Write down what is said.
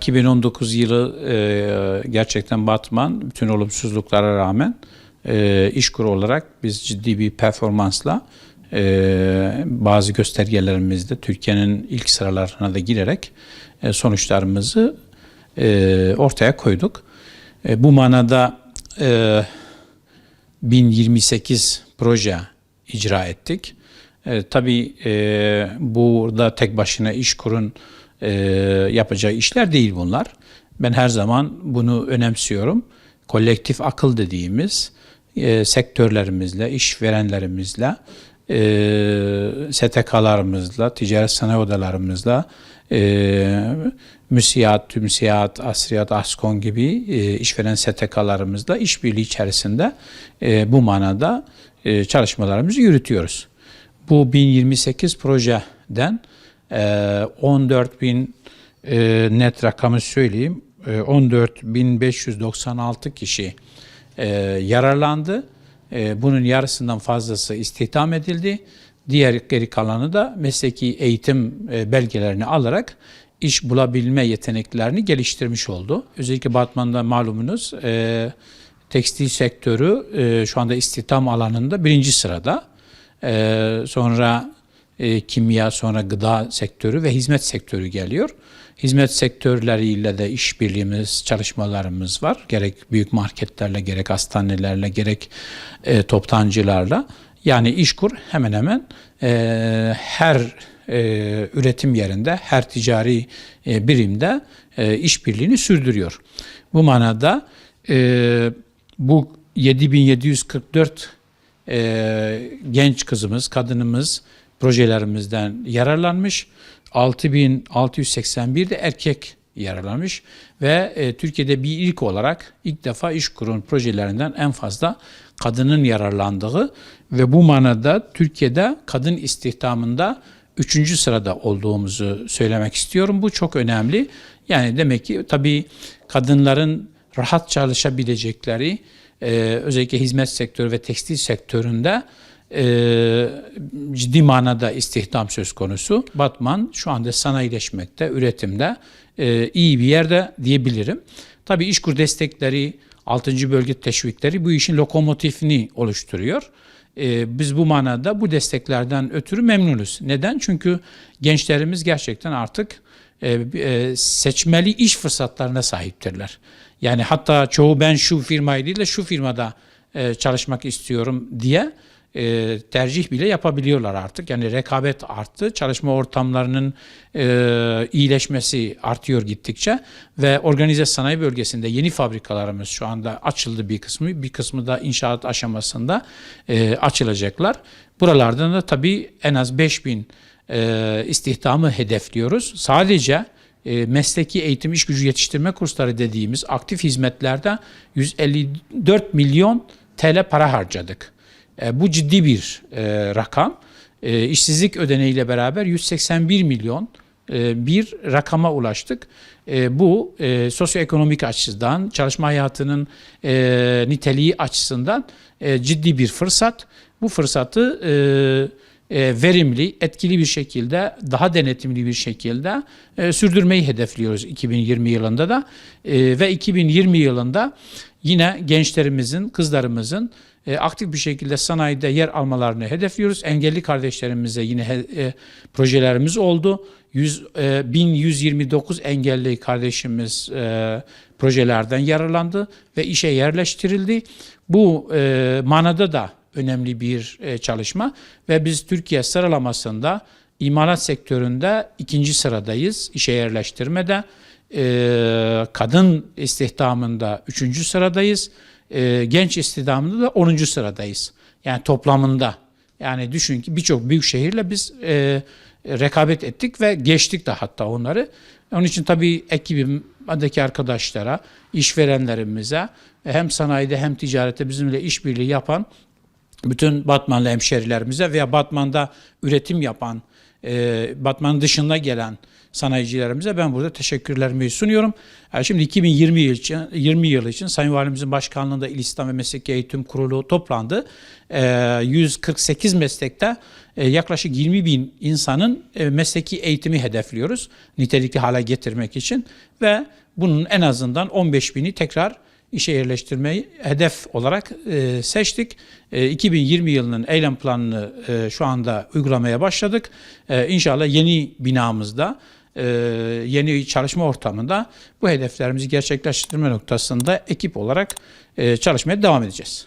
...2019 yılı gerçekten Batman bütün olumsuzluklara rağmen İşkur olarak biz ciddi bir performansla bazı göstergelerimizde Türkiye'nin ilk sıralarına da girerek sonuçlarımızı ortaya koyduk. Bu manada 1028 proje icra ettik. Tabii burada tek başına İşkur'un yapacağı işler değil bunlar. Ben her zaman bunu önemsiyorum. Kolektif akıl dediğimiz sektörlerimizle, işverenlerimizle, STK'larımızla, ticaret sanayi odalarımızla, MÜSİAD, TÜMSİAD, ASRİAD, ASKON gibi işveren STK'larımızla işbirliği içerisinde bu manada çalışmalarımızı yürütüyoruz. Bu 1028 projeden 14.000 net rakamı söyleyeyim. 14.596 kişi yararlandı. Bunun yarısından fazlası istihdam edildi. Geri kalanı da mesleki eğitim belgelerini alarak iş bulabilme yeteneklerini geliştirmiş oldu. Özellikle Batman'da malumunuz tekstil sektörü şu anda istihdam alanında 1. sırada. Sonra kimya, sonra gıda sektörü ve hizmet sektörü geliyor. Hizmet sektörleriyle de işbirliğimiz, çalışmalarımız var. Gerek büyük marketlerle, gerek hastanelerle, gerek toptancılarla. Yani İşkur hemen hemen her üretim yerinde, her ticari birimde işbirliğini sürdürüyor. Bu manada bu 7744 genç kızımız, kadınımız projelerimizden yararlanmış. 6681 de erkek yararlanmış ve Türkiye'de bir ilk olarak ilk defa İşkur'un projelerinden en fazla kadının yararlandığı ve bu manada Türkiye'de kadın istihdamında 3. sırada olduğumuzu söylemek istiyorum. Bu çok önemli. Yani demek ki tabii kadınların rahat çalışabilecekleri özellikle hizmet sektörü ve tekstil sektöründe ciddi manada istihdam söz konusu. Batman şu anda sanayileşmekte, üretimde iyi bir yerde diyebilirim. Tabii İşkur destekleri, 6. bölge teşvikleri bu işin lokomotifini oluşturuyor. Biz bu manada bu desteklerden ötürü memnunuz. Neden? Çünkü gençlerimiz gerçekten artık seçmeli iş fırsatlarına sahiptirler. Yani hatta çoğu ben şu firmayı değil de şu firmada çalışmak istiyorum diye tercih bile yapabiliyorlar artık. Yani rekabet arttı. Çalışma ortamlarının iyileşmesi artıyor gittikçe ve organize sanayi bölgesinde yeni fabrikalarımız şu anda açıldı bir kısmı da inşaat aşamasında açılacaklar. Buralardan da tabii en az 5000 istihdamı hedefliyoruz. Sadece mesleki eğitim iş gücü yetiştirme kursları dediğimiz aktif hizmetlerde 154 milyon TL para harcadık. Bu ciddi bir rakam. İşsizlik ödeneğiyle beraber 181 milyon bir rakama ulaştık. Bu sosyoekonomik açıdan, çalışma hayatının niteliği açısından ciddi bir fırsat. Bu fırsatı verimli, etkili bir şekilde, daha denetimli bir şekilde sürdürmeyi hedefliyoruz 2020 yılında da. Ve 2020 yılında yine gençlerimizin, kızlarımızın aktif bir şekilde sanayide yer almalarını hedefliyoruz. Engelli kardeşlerimize yine projelerimiz oldu. 1129 engelli kardeşimiz projelerden yararlandı ve işe yerleştirildi. Bu manada da önemli bir çalışma ve biz Türkiye sıralamasında imalat sektöründe 2. sıradayız işe yerleştirmede. Kadın istihdamında 3. sıradayız. Genç istihdamında da 10. sıradayız. Yani toplamında. Yani düşün ki birçok büyük şehirle biz rekabet ettik ve geçtik de hatta onları. Onun için tabii ekibimdeki arkadaşlara, işverenlerimize hem sanayide hem ticarette bizimle işbirliği yapan bütün Batmanlı hemşerilerimize veya Batman'da üretim yapan, Batman'ın dışında gelen sanayicilerimize ben burada teşekkürlerimi sunuyorum. Şimdi 2020 yılı için Sayın Valimizin başkanlığında İl İstihdam ve Mesleki Eğitim Kurulu toplandı. 148 meslekte yaklaşık 20 bin insanın mesleki eğitimi hedefliyoruz. Nitelikli hale getirmek için ve bunun en azından 15 bini tekrar işe yerleştirmeyi hedef olarak seçtik. 2020 yılının eylem planını şu anda uygulamaya başladık. İnşallah yeni binamızda, yeni çalışma ortamında bu hedeflerimizi gerçekleştirme noktasında ekip olarak çalışmaya devam edeceğiz.